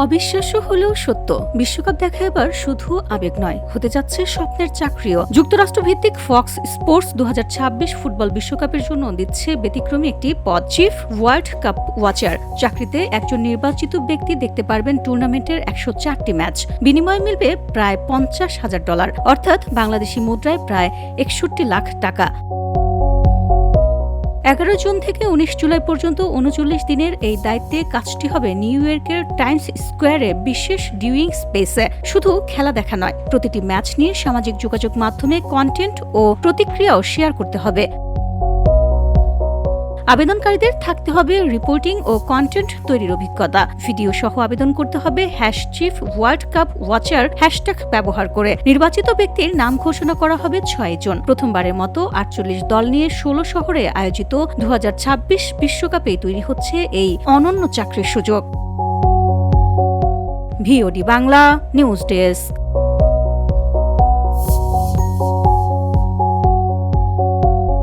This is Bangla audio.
অবিশ্বাস্য হলেও সত্য, বিশ্বকাপ দেখা এবার শুধু আবেগ নয়, হতে যাচ্ছে স্বপ্নের চাকরিও। যুক্তরাষ্ট্রভিত্তিক ফক্স স্পোর্টস 2026 ফুটবল বিশ্বকাপের জন্য দিচ্ছে ব্যতিক্রমী একটি পদ, চিফ ওয়ার্ল্ড কাপ ওয়াচার। চাকরিতে একজন নির্বাচিত ব্যক্তি দেখতে পারবেন টুর্নামেন্টের 104টি ম্যাচ, বিনিময়ে মিলবে প্রায় $50,000, অর্থাৎ বাংলাদেশি মুদ্রায় প্রায় 61 লাখ টাকা। 11 জুন থেকে 19 জুলাই পর্যন্ত 39 দিনের এই দায়িত্বে কাজটি হবে নিউ ইয়র্কের টাইমস স্কোয়ারে বিশেষ ভিউইং স্পেসে। শুধু খেলা দেখা নয়, প্রতিটি ম্যাচ নিয়ে সামাজিক যোগাযোগ মাধ্যমে কন্টেন্ট ও প্রতিক্রিয়াও শেয়ার করতে হবে। আবেদনকারীদের থাকতে হবে রিপোর্টিং ও কন্টেন্ট তৈরির অভিজ্ঞতা। ভিডিও সহ আবেদন করতে হবে #chief world cup watcher hashtag ব্যবহার করে। নির্বাচিত ব্যক্তির নাম ঘোষণা করা হবে 6 জন। প্রথমবারের মতো 48 দল নিয়ে 16 শহরে আয়োজিত 2026 বিশ্বকাপে তৈরি হচ্ছে এই অনন্য চাকরির সুযোগ। VOD Bangla news desk.